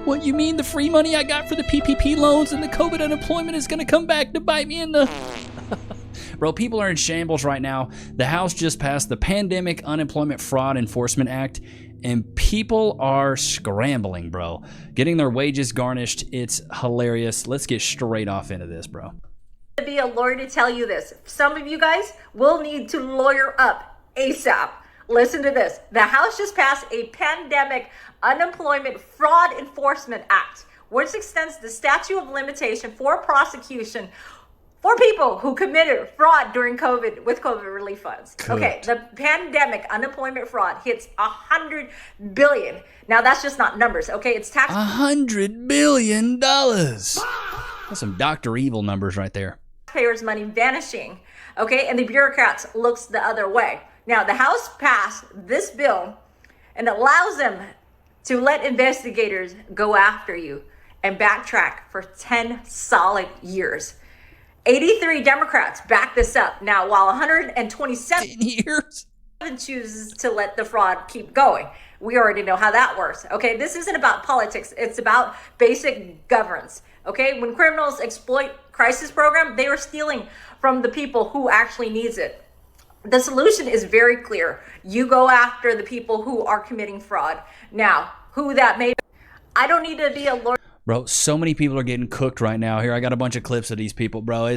What, you mean the free money I got for the PPP loans and the COVID unemployment is going to come back to bite me in the... Bro, people are in shambles right now. The House just passed the Pandemic Unemployment Fraud Enforcement Act, and people are scrambling, bro. Getting their wages garnished. It's hilarious. Let's get straight off into this, bro. To be a lawyer to tell you this. Some of you guys will need to lawyer up ASAP. Listen to this. The House just passed a Pandemic Unemployment Fraud Enforcement Act, which extends the statute of limitation for prosecution for people who committed fraud during COVID with COVID relief funds. Good. Okay, the pandemic unemployment fraud hits $100 billion. Now that's just not numbers, okay? It's tax. $100 billion. That's some Dr. Evil numbers right there. Taxpayers' money vanishing, okay? And the bureaucrats looks the other way. Now the House passed this bill and allows them to let investigators go after you and backtrack for 10 solid years. 83 Democrats back this up. Now, while 127 years chooses to let the fraud keep going. We already know how that works. Okay, this isn't about politics. It's about basic governance. Okay, when criminals exploit crisis program, they are stealing from the people who actually needs it. The solution is very clear. You go after the people who are committing fraud. Now, who that may be, I don't need to be a lawyer. Bro, so many people are getting cooked right now. Here, I got a bunch of clips of these people, bro.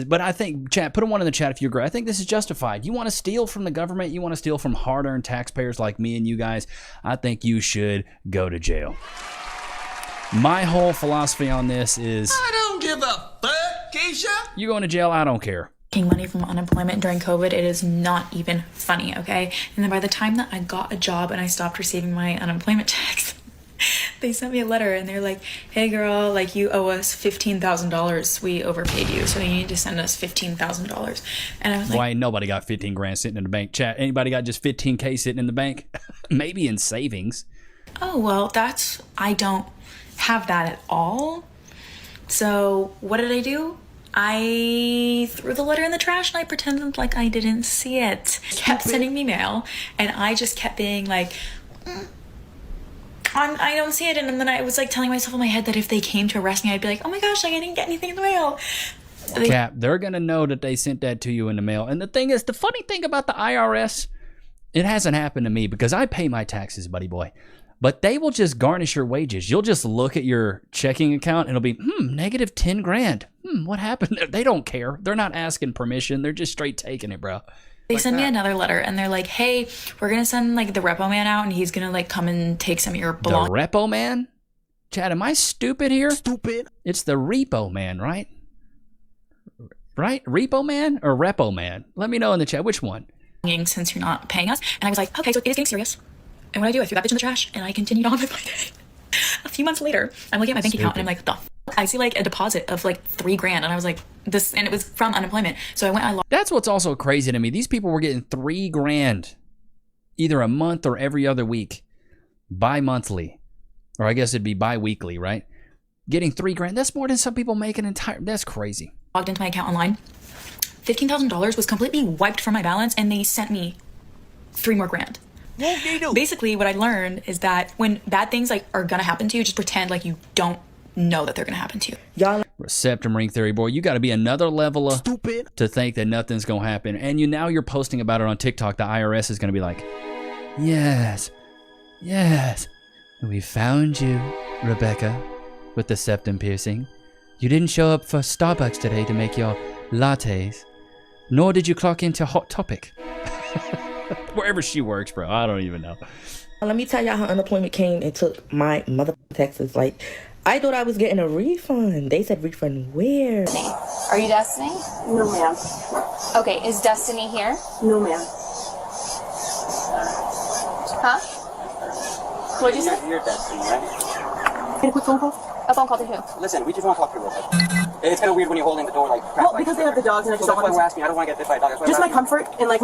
But I think, chat, put a one in the chat if you agree. I think this is justified. You want to steal from the government? You want to steal from hard-earned taxpayers like me and you guys? I think you should go to jail. My whole philosophy on this is... I don't give a fuck, Keisha. You going to jail? I don't care. Making money from unemployment during COVID, it is not even funny, okay? And then by the time that I got a job and I stopped receiving my unemployment checks, they sent me a letter and they're like, hey girl, like you owe us $15,000. We overpaid you, so you need to send us $15,000. And I was like, why ain't nobody got 15 grand sitting in the bank? Chat, anybody got just 15K sitting in the bank? Maybe in savings. oh, well, I don't have that at all. So what did I do? I threw the letter in the trash and I pretended like I didn't see it. Kept sending me mail and I just kept being like, I don't see it. And then I was like telling myself in my head that if they came to arrest me, I'd be like, oh my gosh, like I didn't get anything in the mail. Cap, they're going to know that they sent that to you in the mail. And the thing is, the funny thing about the IRS, it hasn't happened to me because I pay my taxes, buddy boy. But they will just garnish your wages. You'll just look at your checking account and it'll be, negative 10 grand. What happened? They don't care. They're not asking permission. They're just straight taking it, bro. They send me another letter and they're like, hey, we're going to send like the repo man out and he's going to like come and take some of your belongings. The repo man? Chad, am I stupid here? Stupid. It's the repo man, right? Right? Repo man or repo man? Let me know in the chat. Which one? Since you're not paying us. And I was like, okay, so it is getting serious. And what I threw that bitch in the trash and I continued on with my day. A few months later, I'm looking at my bank account and I'm like, the f-? I see like a deposit of like $3 grand. And I was like, this, and it was from unemployment. So I went, I logged. That's what's also crazy to me. These people were getting $3 grand either a month or every other week, bi-monthly, or I guess it'd be bi-weekly, right? Getting $3 grand. That's more than some people make an entire, that's crazy. Logged into my account online. $15,000 was completely wiped from my balance and they sent me $3 more grand. Basically, what I learned is that when bad things like are gonna happen to you, just pretend like you don't know that they're gonna happen to you. Y'all Septum ring theory, boy. You got to be another level of stupid to think that nothing's gonna happen. And now you're posting about it on TikTok. The IRS is gonna be like, yes, we found you, Rebecca, with the septum piercing. You didn't show up for Starbucks today to make your lattes, nor did you clock into Hot Topic. Wherever she works, bro. I don't even know. Let me tell y'all how unemployment came and took my mother taxes. Like, I thought I was getting a refund. They said refund where? Are you Destiny? No, ma'am. Okay, is Destiny here? No, ma'am. Huh? What'd you say? You're Destiny, right? Get a quick phone call? A phone call to who? Listen, we just want to talk to you real quick. It's kind of weird when you're holding the door like... Well, because they have the dogs and I just so don't that's why want we're asking. I don't want to get bit by a dog. That's why just we're my asking. comfort and like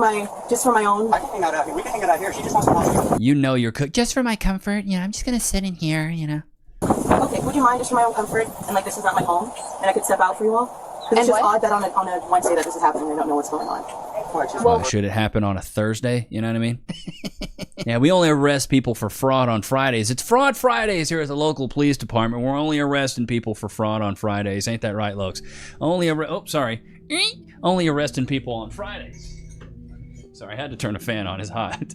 just for my own. I can hang out here. We can hang out here. She just wants to talk to you. You know you're cooked. Just for my comfort, I'm just gonna sit in here, Okay, would you mind just for my own comfort and like this is not my home and I could step out for you all? Because it's just odd that on a Wednesday that this is happening and I don't know what's going on. Well, should it happen on a Thursday? You know what I mean? Yeah, we only arrest people for fraud on Fridays. It's Fraud Fridays here at the local police department. We're only arresting people for fraud on Fridays. Ain't that right, Lokes? Only arresting people on Fridays. Sorry, I had to turn a fan on. It's hot.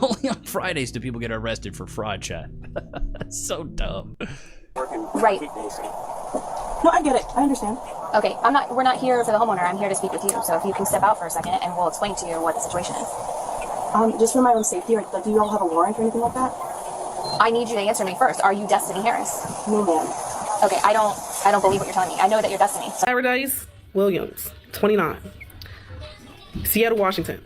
Only on Fridays do people get arrested for fraud, chat. That's so dumb. Right. No, I get it. I understand. Okay, we're not here for the homeowner. I'm here to speak with you. So if you can step out for a second and we'll explain to you what the situation is. Just for my own safety, like, do you all have a warrant or anything like that? I need you to answer me first. Are you Destiny Harris? No, ma'am. Okay, I don't believe what you're telling me. I know that you're Destiny. So Paradise Williams, 29, Seattle, Washington.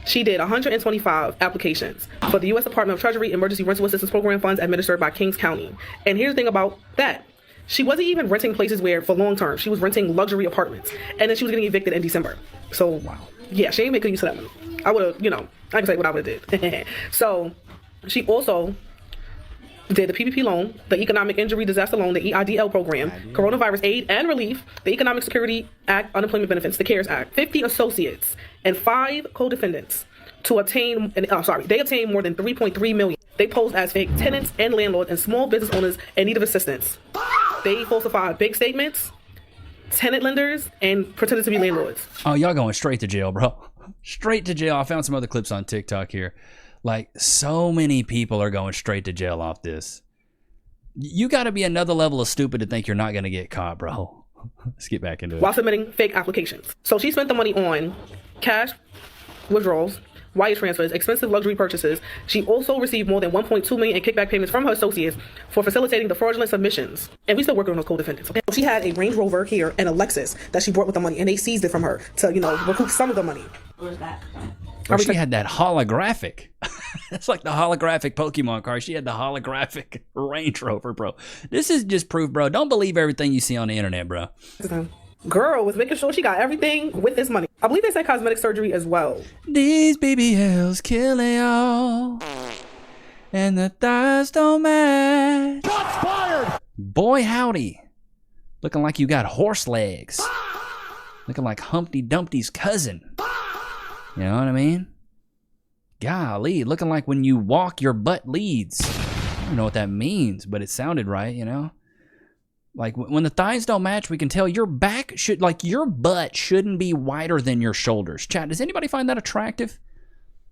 She did 125 applications for the U.S. Department of Treasury Emergency Rental Assistance Program funds administered by Kings County. And here's the thing about that. She wasn't even renting places where for long term. She was renting luxury apartments. And then she was getting evicted in December. So, wow. Yeah, she ain't making use of that money. I would have, I can say what I would have did. So, she also did the PPP loan, the Economic Injury Disaster Loan, the EIDL program, Coronavirus Aid and Relief, the Economic Security Act, Unemployment Benefits, the CARES Act, 50 associates, and 5 co-defendants they obtained more than $3.3 million. They posed as fake tenants and landlords and small business owners in need of assistance. They falsified bank statements, tenant lenders, and pretended to be landlords. Oh, y'all going straight to jail, bro. Straight to jail. I found some other clips on TikTok here. Like, so many people are going straight to jail off this. You got to be another level of stupid to think you're not going to get caught, bro. Let's get back into it. While submitting fake applications. So she spent the money on cash withdrawals, wire transfers, expensive luxury purchases. She also received more than $1.2 million in kickback payments from her associates for facilitating the fraudulent submissions. And we still working on those co-defendants. Okay? She had a Range Rover here and a Lexus that she brought with the money, and they seized it from her to, recoup some of the money. Where's that? Or she had that holographic. It's like the holographic Pokemon card. She had the holographic Range Rover, bro. This is just proof, bro. Don't believe everything you see on the internet, bro. Girl was making sure she got everything with this money. I believe they said cosmetic surgery as well. These BBLs killing y'all, and the thighs don't match. Shots fired! Boy, howdy. Looking like you got horse legs. Looking like Humpty Dumpty's cousin. You know what I mean? Golly, looking like when you walk, your butt leads. I don't know what that means, but it sounded right, Like, when the thighs don't match, we can tell your butt shouldn't be wider than your shoulders. Chat, does anybody find that attractive?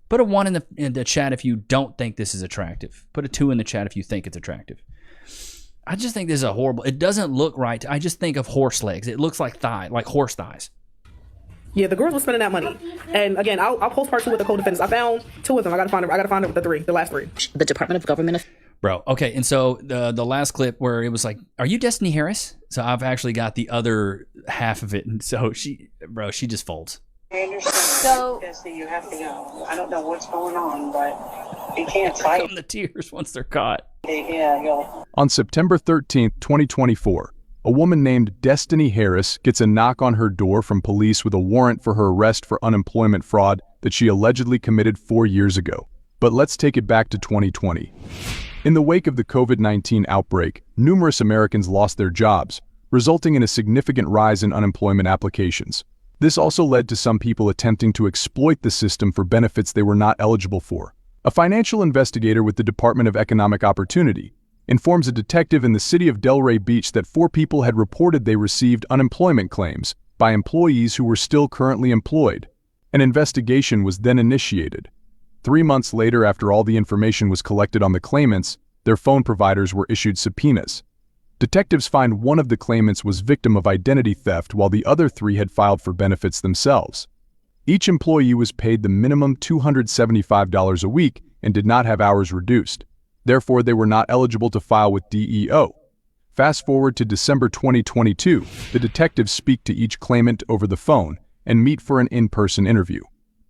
Put a 1 in the chat if you don't think this is attractive. Put a 2 in the chat if you think it's attractive. I just think this is a horrible... It doesn't look right. I just think of horse legs. It looks like horse thighs. Yeah, the girls were spending that money. And again, I'll post part 2 with the co-defendants. I found 2 of them. I gotta find the last 3. The Department of Government... Bro, okay, and so the last clip where it was like, are you Destiny Harris? So I've actually got the other half of it, and so she just folds. I understand. So, you have to go. I don't know what's going on, but you can't fight. Here come the tears once they're caught. Yeah, On September 13th, 2024, a woman named Destiny Harris gets a knock on her door from police with a warrant for her arrest for unemployment fraud that she allegedly committed 4 years ago. But let's take it back to 2020. In the wake of the COVID-19 outbreak, numerous Americans lost their jobs, resulting in a significant rise in unemployment applications. This also led to some people attempting to exploit the system for benefits they were not eligible for. A financial investigator with the Department of Economic Opportunity informs a detective in the city of Delray Beach that 4 people had reported they received unemployment claims by employees who were still currently employed. An investigation was then initiated. 3 months later, after all the information was collected on the claimants, their phone providers were issued subpoenas. Detectives find one of the claimants was victim of identity theft while the other 3 had filed for benefits themselves. Each employee was paid the minimum $275 a week and did not have hours reduced. Therefore, they were not eligible to file with DEO. Fast forward to December 2022, the detectives speak to each claimant over the phone and meet for an in-person interview.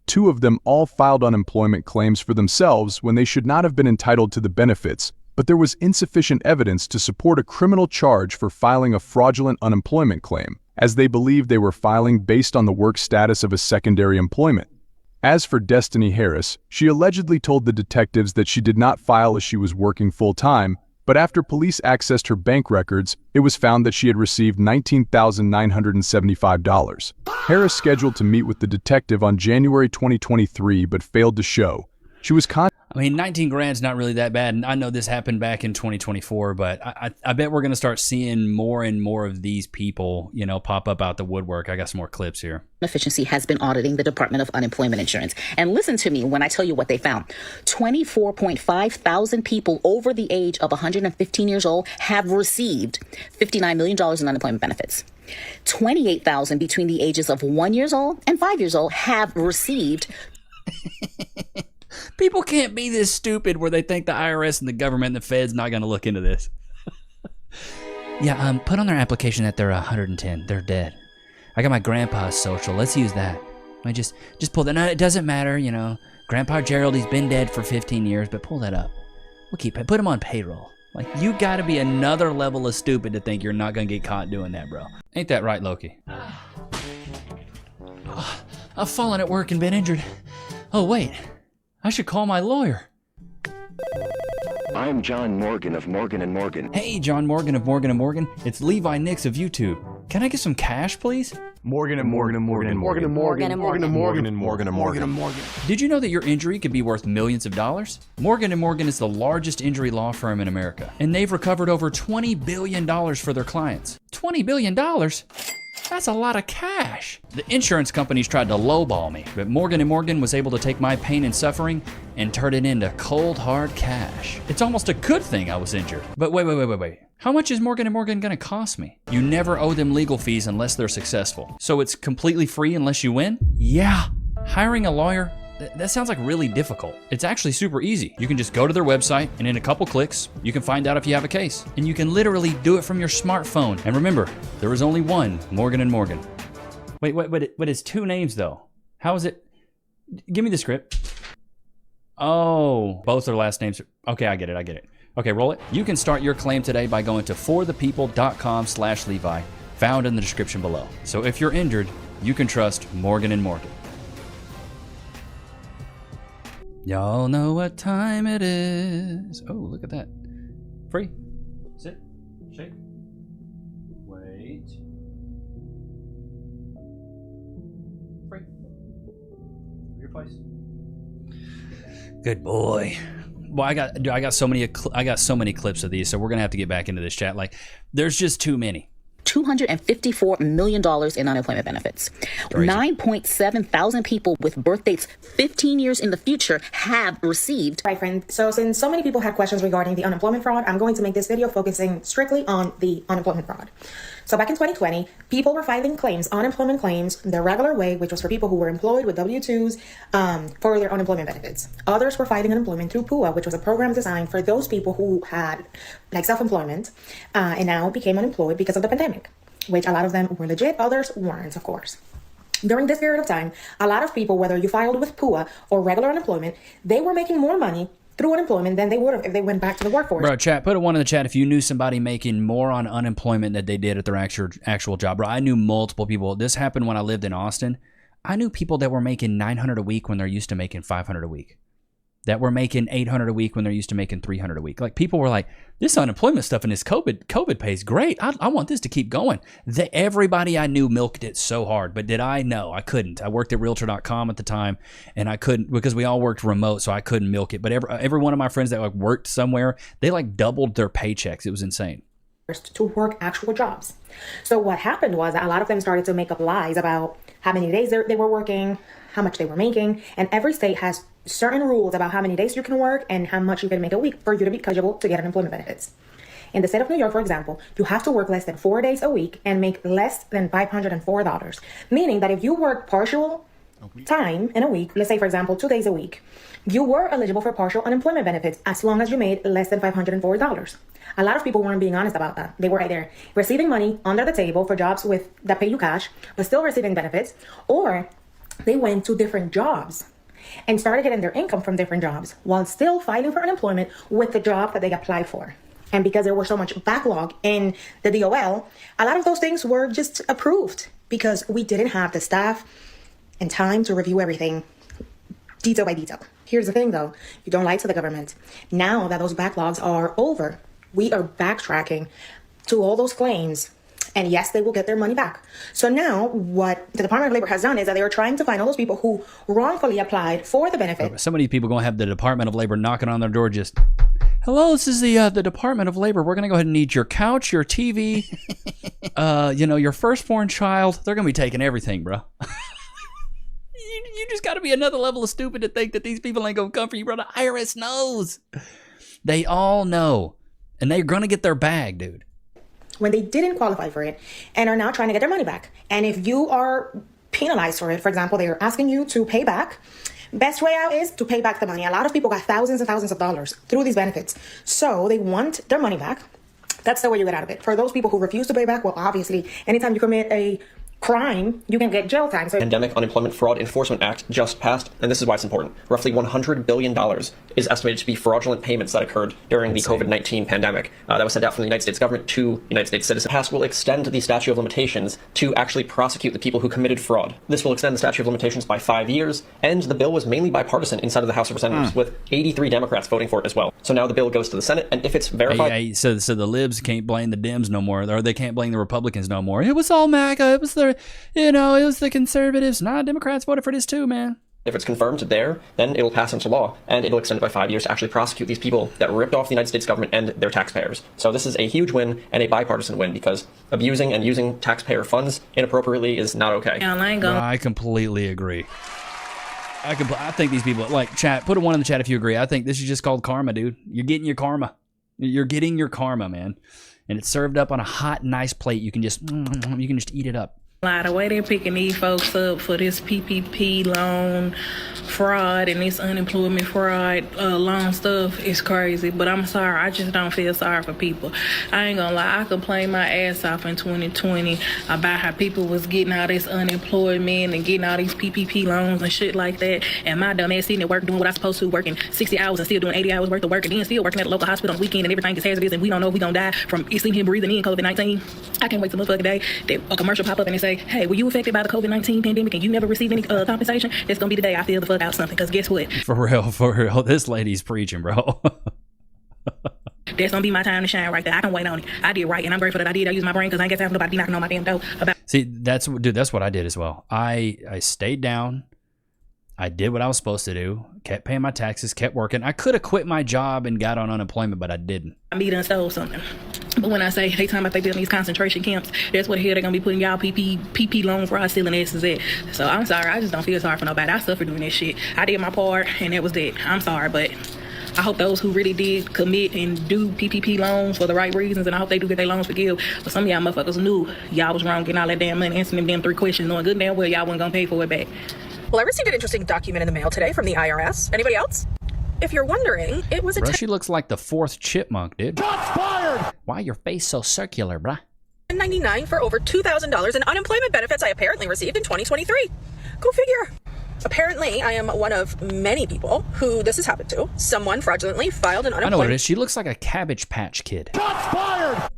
2 of them all filed unemployment claims for themselves when they should not have been entitled to the benefits, but there was insufficient evidence to support a criminal charge for filing a fraudulent unemployment claim, as they believed they were filing based on the work status of a secondary employment. As for Destiny Harris, she allegedly told the detectives that she did not file as she was working full-time, But after police accessed her bank records, it was found that she had received $19,975. Harris scheduled to meet with the detective on January 2023 but failed to show. She was I mean, 19 grand's not really that bad. And I know this happened back in 2024, but I bet we're going to start seeing more and more of these people, you know, pop up out the woodwork. I got some more clips here. Efficiency has been auditing the Department of Unemployment Insurance. And listen to me when I tell you what they found. 24.5 thousand people over the age of 115 years old have received $59 million in unemployment benefits. 28,000 between the ages of 1 year old and 5 years old have received. People can't be this stupid where they think the IRS and the government and the Fed's not going to look into this. Yeah, put on their application that they're 110. They're dead. I got my grandpa's social. Let's use that. I just pull that. No, it doesn't matter, you know. Grandpa Gerald, he's been dead for 15 years, but pull that up. We'll keep it. Put him on payroll. Like, you got to be another level of stupid to think you're not going to get caught doing that, bro. Ain't that right, Loki? I've fallen at work and been injured. Oh, wait. I should call my lawyer. I'm John Morgan of Morgan & Morgan. Hey, John Morgan of Morgan & Morgan. It's Levi Nichs of YouTube. Can I get some cash, please? Morgan & Morgan & Morgan & Morgan & Morgan & Morgan. Morgan & Morgan & Morgan. Did you know that your injury could be worth millions of dollars? Morgan & Morgan is the largest injury law firm in America, and they've recovered over $20 billion for their clients. $20 billion? That's a lot of cash. The insurance companies tried to lowball me, but Morgan & Morgan was able to take my pain and suffering and turn it into cold, hard cash. It's almost a good thing I was injured. But wait. How much is Morgan & Morgan gonna cost me? You never owe them legal fees unless they're successful. So it's completely free unless you win? Yeah. Hiring a lawyer? That sounds like really difficult. It's actually super easy. You can just go to their website, and in a couple clicks, you can find out if you have a case. And you can literally do it from your smartphone. And remember, there is only one Morgan & Morgan. Wait, but it's two names though. How is it? Give me the script. Oh, both their last names. Okay, I get it. Okay, roll it. You can start your claim today by going to forthepeople.com/Levi, found in the description below. So if you're injured, you can trust Morgan & Morgan. Y'all know what time it is. Oh, look at that. Free. Sit. Shake. Wait. Free. Your place. Good boy. Well, I got so many clips of these, so we're gonna have to get back into this chat. Like, there's just too many. $254 million in unemployment benefits. 9.7 thousand people with birth dates 15 years in the future have received. Right, friend. So since so many people had questions regarding the unemployment fraud, I'm going to make this video focusing strictly on the unemployment fraud. So back in 2020, people were filing claims, unemployment claims, the regular way, which was for people who were employed with W-2s for their unemployment benefits. Others were filing unemployment through PUA, which was a program designed for those people who had like self-employment and now became unemployed because of the pandemic, which a lot of them were legit, others weren't, of course. During this period of time, a lot of people, whether you filed with PUA or regular unemployment, they were making more money through unemployment than they would have if they went back to the workforce. Bro, chat, put a one in the chat if you knew somebody making more on unemployment than they did at their actual job. Bro, I knew multiple people. This happened when I lived in Austin. I knew people that were making $900 a week when they're used to making $500 a week. That were making $800 a week when they're used to making $300 a week. Like, people were like, this unemployment stuff and this COVID pay is great. I want this to keep going. Everybody I knew milked it so hard, but did I? No, I couldn't. I worked at Realtor.com at the time, and I couldn't because we all worked remote, so I couldn't milk it. But every one of my friends that like worked somewhere, they like doubled their paychecks. It was insane. To work actual jobs. So what happened was that a lot of them started to make up lies about how many days they were working, how much they were making, and every state has certain rules about how many days you can work and how much you can make a week for you to be eligible to get unemployment benefits. In the state of New York, for example, you have to work less than 4 days a week and make less than $504, meaning that if you work partial time in a week, let's say, for example, 2 days a week, you were eligible for partial unemployment benefits as long as you made less than $504. A lot of people weren't being honest about that. They were either receiving money under the table for jobs that pay you cash, but still receiving benefits, or they went to different jobs and started getting their income from different jobs while still filing for unemployment with the job that they applied for. And because there was so much backlog in the DOL, a lot of those things were just approved because we didn't have the staff and time to review everything detail by detail. Here's the thing though, you don't lie to the government. Now that those backlogs are over, we are backtracking to all those claims. And yes, they will get their money back. So now what the Department of Labor has done is that they are trying to find all those people who wrongfully applied for the benefit. So many people going to have the Department of Labor knocking on their door just, hello, this is the Department of Labor. We're going to go ahead and need your couch, your TV, your firstborn child. They're going to be taking everything, bro. You just got to be another level of stupid to think that these people ain't going to come for you, bro. The IRS knows. They all know. And they're going to get their bag, dude. When they didn't qualify for it and are now trying to get their money back. And if you are penalized for it, for example, they are asking you to pay back, best way out is to pay back the money. A lot of people got thousands and thousands of dollars through these benefits. So they want their money back. That's the way you get out of it. For those people who refuse to pay back, well, obviously, anytime you commit a crime, you can get jail time. So Pandemic Unemployment Fraud Enforcement Act just passed, and this is why it's important. Roughly $100 billion is estimated to be fraudulent payments that occurred during the COVID-19 pandemic that was sent out from the United States government to United States citizens. Passed will extend the statute of limitations to actually prosecute the people who committed fraud. This will extend the statute of limitations by 5 years, and the bill was mainly bipartisan inside of the House of Representatives, with 83 Democrats voting for it as well. So now the bill goes to the Senate, and if it's verified... So the libs can't blame the Dems no more, or they can't blame the Republicans no more. It was all MAGA. It was it was the conservatives. Nah, Democrats voted for this too, man. If it's confirmed there, then it'll pass into law, and it'll extend it by 5 years to actually prosecute these people that ripped off the United States government and their taxpayers. So this is a huge win and a bipartisan win, because abusing and using taxpayer funds inappropriately is not okay. I completely agree. I think these people, like, chat, put a 1 in the chat if you agree. I think this is just called karma, dude. You're getting your karma. You're getting your karma, man. And it's served up on a hot, nice plate. You can just eat it up. The way they're picking these folks up for this PPP loan fraud and this unemployment fraud loan stuff is crazy. But I'm sorry, I just don't feel sorry for people. I ain't gonna lie, I complained my ass off in 2020 about how people was getting all this unemployment and getting all these PPP loans and shit like that. And my dumb ass sitting at work doing what I'm supposed to, working 60 hours and still doing 80 hours worth of work, and then still working at a local hospital on the weekend, and everything is hazardous, and we don't know if we gonna die from sitting here breathing in COVID-19. I can't wait till the motherfucking day that a commercial pop up and they say, hey, were you affected by the COVID-19 pandemic and you never received any compensation? It's going to be the day I feel the fuck out something, because guess what? For real. This lady's preaching, bro. That's going to be my time to shine right there. I can wait on it. I did right, and I'm grateful that I did. I used my brain, because I ain't got time for nobody be knocking on my damn door about. See, that's what I did as well. I stayed down. I did what I was supposed to do, kept paying my taxes, kept working. I could have quit my job and got on unemployment, but I didn't. I done stole something. But when I say they talking about they building these concentration camps, that's what the hell they're going to be putting y'all PP loan fraud stealing asses at. So I'm sorry. I just don't feel sorry for nobody. I suffered doing that shit. I did my part, and that was that. I'm sorry, but I hope those who really did commit and do PPP loans for the right reasons, and I hope they do get their loans forgiven. But some of y'all motherfuckers knew y'all was wrong getting all that damn money, answering them damn 3 questions, knowing good and damn well y'all wasn't going to pay for it back. Well, I received an interesting document in the mail today from the IRS. Anybody else? If you're wondering, it was a... Bro, she looks like the 4th chipmunk, dude. Shots fired! Why your face so circular, bruh? $10.99 for over $2,000 in unemployment benefits I apparently received in 2023. Go figure. Apparently, I am one of many people who this has happened to. Someone fraudulently filed an unemployment... I know what it is. She looks like a Cabbage Patch Kid. Shots fired!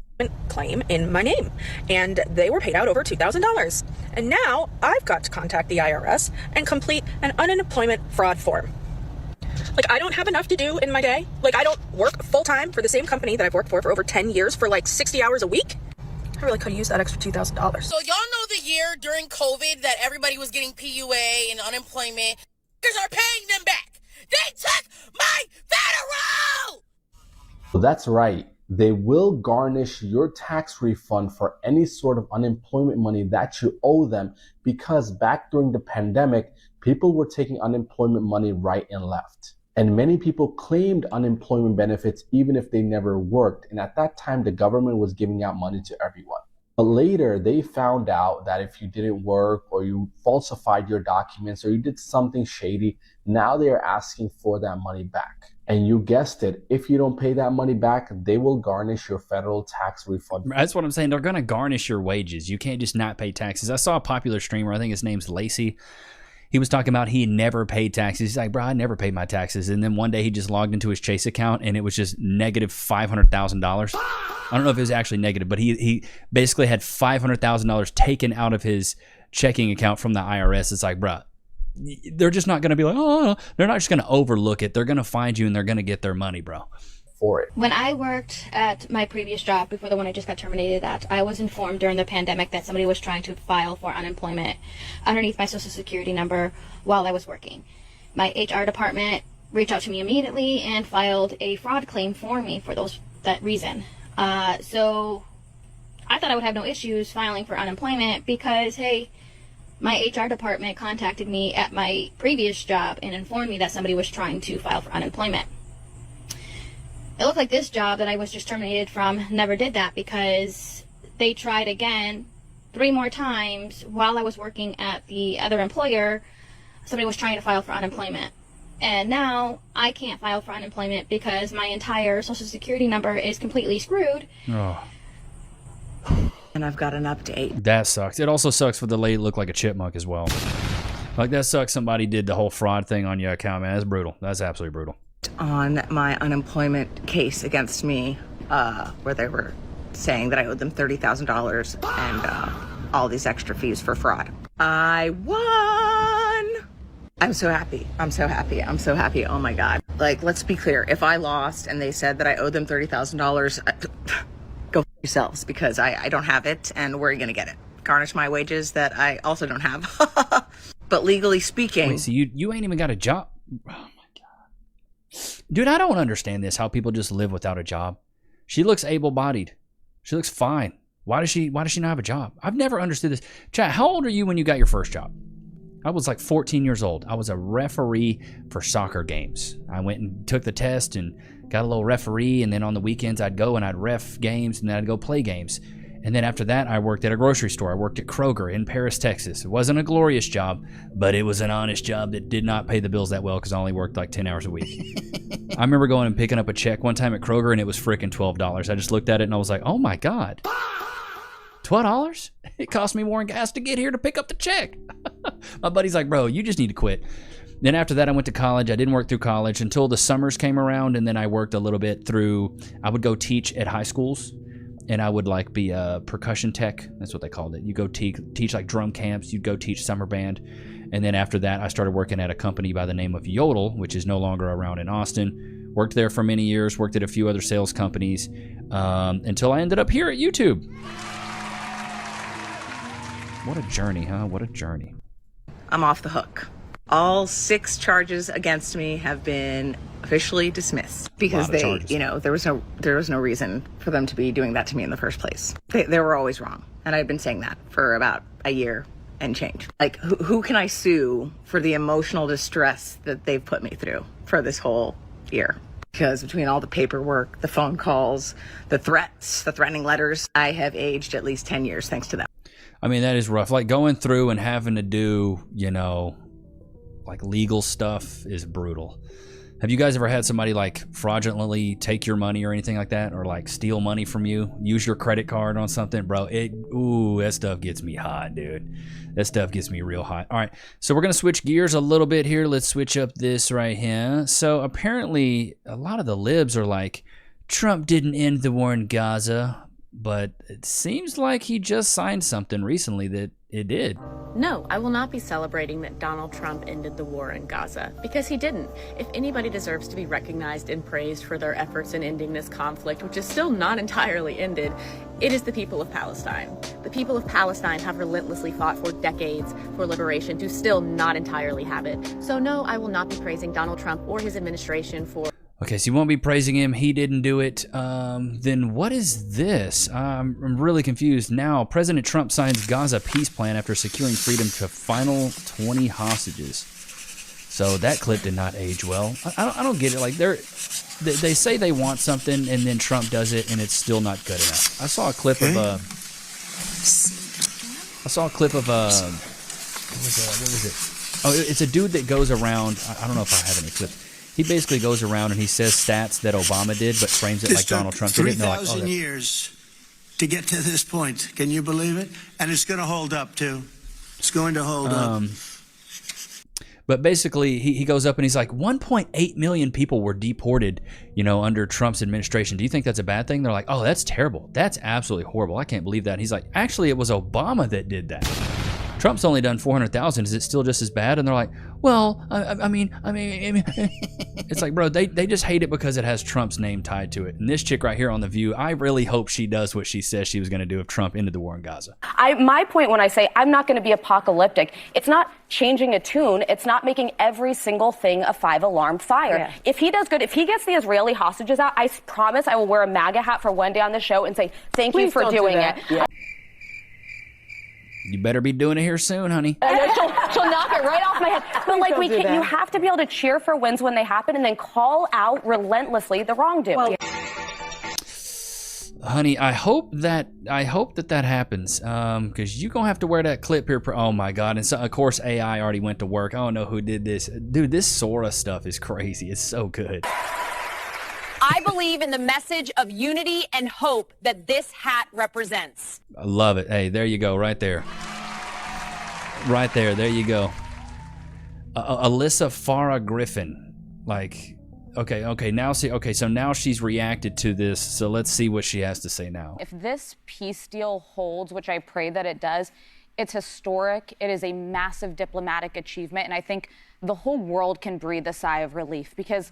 Claim in my name, and they were paid out over $2,000. And now I've got to contact the IRS and complete an unemployment fraud form. Like, I don't have enough to do in my day. Like, I don't work full-time for the same company that I've worked for over 10 years for like 60 hours a week. I really could have used that extra $2,000. So y'all know the year during COVID that everybody was getting PUA and unemployment. Are paying them back. They took my federal. Well, that's right. They will garnish your tax refund for any sort of unemployment money that you owe them, because back during the pandemic, people were taking unemployment money right and left. And many people claimed unemployment benefits even if they never worked. And at that time, the government was giving out money to everyone. But later, they found out that if you didn't work or you falsified your documents or you did something shady, now they are asking for that money back. And you guessed it, if you don't pay that money back, they will garnish your federal tax refund. That's what I'm saying. They're going to garnish your wages. You can't just not pay taxes. I saw a popular streamer, I think his name's Lacey. He was talking about he never paid taxes. He's like, bro, I never paid my taxes. And then one day he just logged into his Chase account and it was just negative $500,000. I don't know if it was actually negative, but he basically had $500,000 taken out of his checking account from the IRS. It's like, bro, they're just not going to be like, oh, they're not just going to overlook it. They're going to find you and they're going to get their money, bro. for it. When I worked at my previous job, before the one I just got terminated at, I was informed during the pandemic that somebody was trying to file for unemployment underneath my social security number while I was working. My HR department reached out to me immediately and filed a fraud claim for me for that reason. So I thought I would have no issues filing for unemployment because, hey, my HR department contacted me at my previous job and informed me that somebody was trying to file for unemployment. It looked like this job that I was just terminated from never did that because they tried again 3 more times while I was working at the other employer. Somebody was trying to file for unemployment. And now I can't file for unemployment because my entire social security number is completely screwed. Oh. And I've got an update. That sucks. It also sucks for the lady look like a chipmunk as well. Like, that sucks somebody did the whole fraud thing on your account, man. That's brutal. That's absolutely brutal. On my unemployment case against me, where they were saying that I owed them $30,000 and all these extra fees for fraud. I won! I'm so happy. I'm so happy. I'm so happy. Oh my God. Like, let's be clear. If I lost and they said that I owed them $30,000, go f yourselves, because I don't have it, and where are you going to get it? Garnish my wages that I also don't have. But legally speaking... Wait, so you ain't even got a job? Oh my God. Dude, I don't understand this, how people just live without a job. She looks able-bodied. She looks fine. Why does she not have a job? I've never understood this. Chat, how old are you when you got your first job? I was like 14 years old. I was a referee for soccer games. I went and took the test and got a little referee, and then on the weekends I'd go and I'd ref games, and then I'd go play games. And then after that, I worked at a grocery store. I worked at Kroger in Paris, Texas. It wasn't a glorious job, but it was an honest job that did not pay the bills that well because I only worked like 10 hours a week. I remember going and picking up a check one time at Kroger, and it was freaking $12. I just looked at it and I was like, oh my God. $12? It cost me more in gas to get here to pick up the check. My buddy's like, bro, you just need to quit. Then after that, I went to college. I didn't work through college until the summers came around, and then I worked a little bit through, I would go teach at high schools, and I would like be a percussion tech. That's what they called it. You go teach like drum camps. You'd go teach summer band. And then after that, I started working at a company by the name of Yodel, which is no longer around in Austin. Worked there for many years, worked at a few other sales companies, until I ended up here at YouTube. What a journey, huh? What a journey. I'm off the hook. All 6 charges against me have been officially dismissed because they, you know, there was no reason for them to be doing that to me in the first place. They were always wrong. And I've been saying that for about a year and change. Like, who can I sue for the emotional distress that they've put me through for this whole year? Because between all the paperwork, the phone calls, the threats, the threatening letters, I have aged at least 10 years thanks to them. I mean, that is rough. Like, going through and having to do, you know, like legal stuff is brutal. Have you guys ever had somebody like fraudulently take your money or anything like that, or like steal money from you, use your credit card on something? Bro, that stuff gets me hot, dude. That stuff gets me real hot. All right, so we're gonna switch gears a little bit here. Let's switch up this right here. So apparently a lot of the libs are like, Trump didn't end the war in Gaza, but it seems like he just signed something recently that it did. No, I will not be celebrating that Donald Trump ended the war in Gaza, because he didn't. If anybody deserves to be recognized and praised for their efforts in ending this conflict, which is still not entirely ended, it is the people of Palestine. The people of Palestine have relentlessly fought for decades for liberation to still not entirely have it. So no, I will not be praising Donald Trump or his administration for... Okay, so you won't be praising him. He didn't do it. Then what is this? I'm really confused. Now, President Trump signs Gaza peace plan after securing freedom to final 20 hostages. So that clip did not age well. I don't get it. Like, they say they want something, and then Trump does it, and it's still not good enough. I saw a clip of what was it? Oh, it's a dude that goes around. I don't know if I have any clips. He basically goes around and he says stats that Obama did, but frames it like Donald Trump did it. 3,000 years to get to this point. Can you believe it? And it's going to hold up, too. It's going to hold up. But basically, he goes up and he's like, 1.8 million people were deported, you know, under Trump's administration. Do you think that's a bad thing? They're like, oh, that's terrible. That's absolutely horrible. I can't believe that. And he's like, actually, it was Obama that did that. Trump's only done 400,000. Is it still just as bad? And they're like, well, I mean, it's like, bro, they just hate it because it has Trump's name tied to it. And this chick right here on The View, I really hope she does what she says she was going to do if Trump ended the war in Gaza. My point when I say I'm not going to be apocalyptic, it's not changing a tune. It's not making every single thing a 5-alarm fire. Yeah. If he does good, if he gets the Israeli hostages out, I promise I will wear a MAGA hat for one day on the show and say, thank you for doing it. Yeah. You better be doing it here soon, honey. She'll knock it right off my head. But like you have to be able to cheer for wins when they happen and then call out relentlessly the wrongdoing. Well, honey, I hope that happens. Because you're gonna have to wear that clip here. Oh my God! And so, of course, AI already went to work. I don't know who did this, dude. This Sora stuff is crazy. It's so good. I believe in the message of unity and hope that this hat represents. I love it. Hey, there you go, right there. Right there, there you go. Alyssa Farah Griffin. Like, okay, now see, so now she's reacted to this, so let's see what she has to say now. If this peace deal holds, which I pray that it does, it's historic. It is a massive diplomatic achievement, and I think the whole world can breathe a sigh of relief because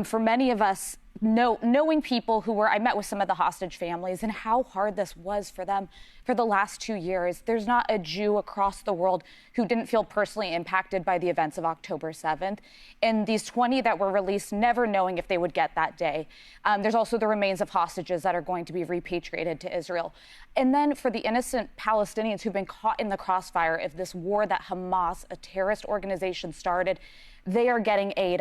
for many of us, knowing people who were, I met with some of the hostage families and how hard this was for them for the last 2 years. There's not a Jew across the world who didn't feel personally impacted by the events of October 7th. And these 20 that were released, never knowing if they would get that day. There's also the remains of hostages that are going to be repatriated to Israel. And then for the innocent Palestinians who've been caught in the crossfire of this war that Hamas, a terrorist organization, started, they are getting aid.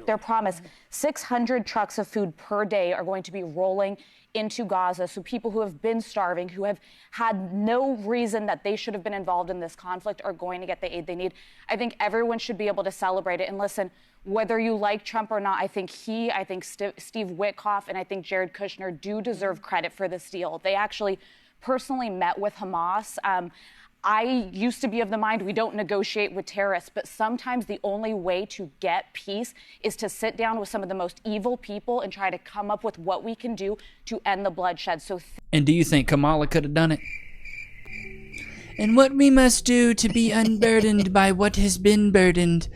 They're promised 600 trucks of food per day are going to be rolling into Gaza. So people who have been starving, who have had no reason that they should have been involved in this conflict, are going to get the aid they need. I think everyone should be able to celebrate it. And listen, whether you like Trump or not, I think Steve Witkoff and I think Jared Kushner do deserve credit for this deal. They actually personally met with Hamas. I used to be of the mind we don't negotiate with terrorists, but sometimes the only way to get peace is to sit down with some of the most evil people and try to come up with what we can do to end the bloodshed. And do you think Kamala could have done it? And what we must do to be unburdened by what has been burdened.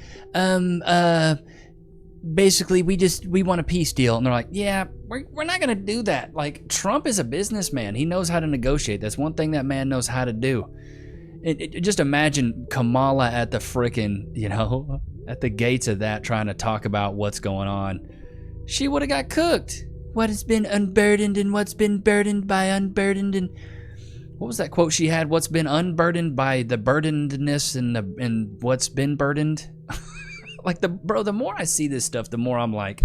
Basically, we want a peace deal. And they're like, yeah, we're not going to do that. Like, Trump is a businessman. He knows how to negotiate. That's one thing that man knows how to do. Just imagine Kamala at the frickin', at the gates of that trying to talk about what's going on. She would have got cooked. What has been unburdened and what's been burdened by unburdened, and what was that quote she had? What's been unburdened by the burdenedness and what's been burdened? Like, the more I see this stuff, the more I'm like,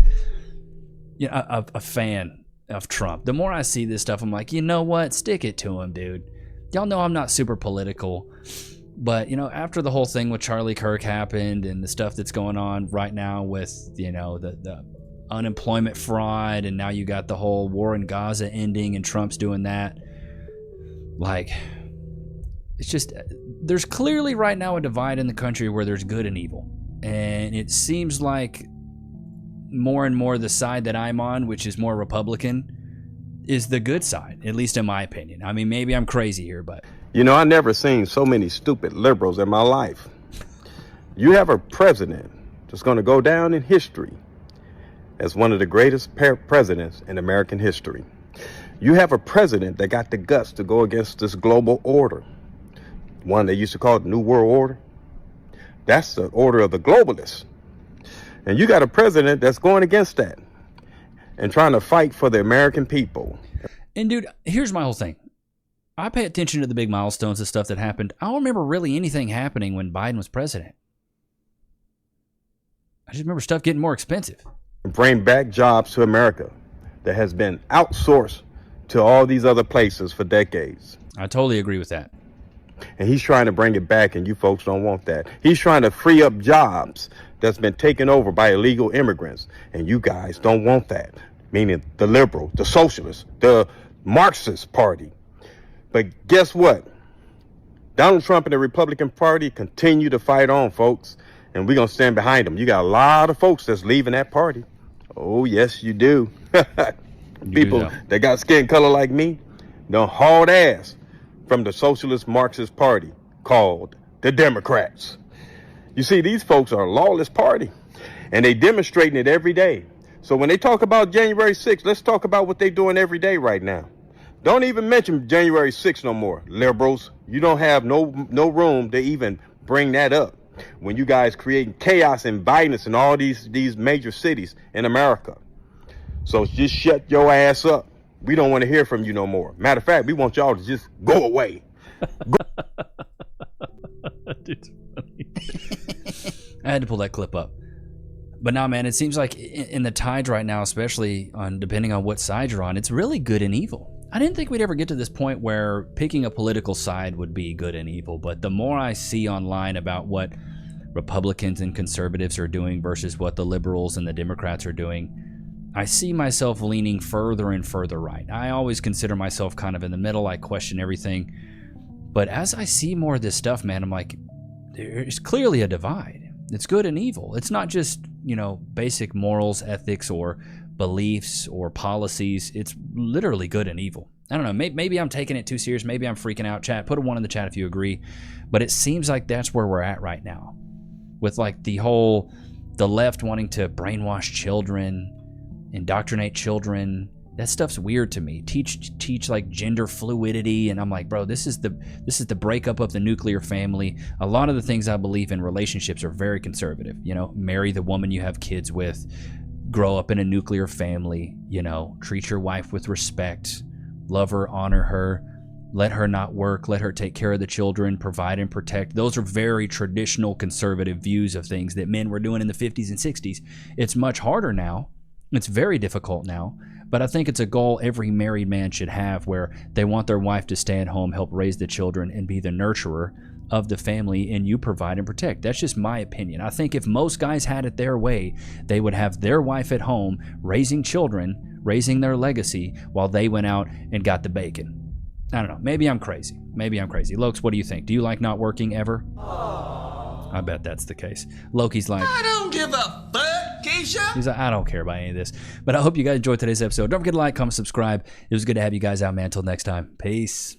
a fan of Trump. The more I see this stuff, I'm like, you know what? Stick it to him, dude. Y'all know I'm not super political, but, after the whole thing with Charlie Kirk happened and the stuff that's going on right now with, the unemployment fraud, and now you got the whole war in Gaza ending and Trump's doing that. Like, it's just, there's clearly right now a divide in the country where there's good and evil. And it seems like more and more the side that I'm on, which is more Republican, is the good side, at least in my opinion. I mean, maybe I'm crazy here, but... I never seen so many stupid liberals in my life. You have a president that's going to go down in history as one of the greatest presidents in American history. You have a president that got the guts to go against this global order. One they used to call it New World Order. That's the order of the globalists. And you got a president that's going against that and trying to fight for the American people. And dude, here's my whole thing. I pay attention to the big milestones and stuff that happened. I don't remember really anything happening when Biden was president. I just remember stuff getting more expensive. Bring back jobs to America that has been outsourced to all these other places for decades. I totally agree with that. And he's trying to bring it back, and you folks don't want that. He's trying to free up jobs that's been taken over by illegal immigrants, and you guys don't want that. Meaning the liberal, the socialist, the Marxist party. But guess what? Donald Trump and the Republican Party continue to fight on, folks, and we're going to stand behind them. You got a lot of folks that's leaving that party. Oh, yes, you do. People that got skin color like me, don't haul ass from the Socialist Marxist Party. called the Democrats. You see, these folks are a lawless party, and they demonstrating it every day. So when they talk about January 6th, let's talk about what they're doing every day right now. Don't even mention January 6th no more, liberals. You don't have no room to even bring that up when you guys creating chaos and violence in all these major cities in America. So just shut your ass up. We don't want to hear from you no more. Matter of fact, we want y'all to just go away. Dude's funny. I had to pull that clip up. But now, man, it seems like in the tides right now, especially on depending on what side you're on, it's really good and evil. I didn't think we'd ever get to this point where picking a political side would be good and evil, but the more I see online about what Republicans and conservatives are doing versus what the liberals and the Democrats are doing, I see myself leaning further and further right. I always consider myself kind of in the middle. I question everything. But as I see more of this stuff, man, I'm like, there's clearly a divide. It's good and evil. It's not just, basic morals, ethics, or beliefs or policies. It's literally good and evil. I don't know. Maybe I'm taking it too serious. Maybe I'm freaking out. Chat, put a 1 in the chat if you agree. But it seems like that's where we're at right now. With like the left wanting to brainwash children, indoctrinate children. That stuff's weird to me. Teach like gender fluidity, and I'm like, bro, this is the breakup of the nuclear family. A lot of the things I believe in relationships are very conservative. Marry the woman you have kids with, grow up in a nuclear family, treat your wife with respect, love her, honor her, let her not work, let her take care of the children, provide and protect. Those are very traditional conservative views of things that men were doing in the 50s and 60s. It's much harder now. It's very difficult now, but I think it's a goal every married man should have, where they want their wife to stay at home, help raise the children, and be the nurturer of the family, and you provide and protect. That's just my opinion. I think if most guys had it their way, they would have their wife at home raising children, raising their legacy, while they went out and got the bacon. I don't know. Maybe I'm crazy. Lokes, what do you think? Do you like not working ever? I bet that's the case. Loki's like, I don't give a fuck, Keisha. He's like, I don't care about any of this. But I hope you guys enjoyed today's episode. Don't forget to like, comment, subscribe. It was good to have you guys out, man. Until next time. Peace.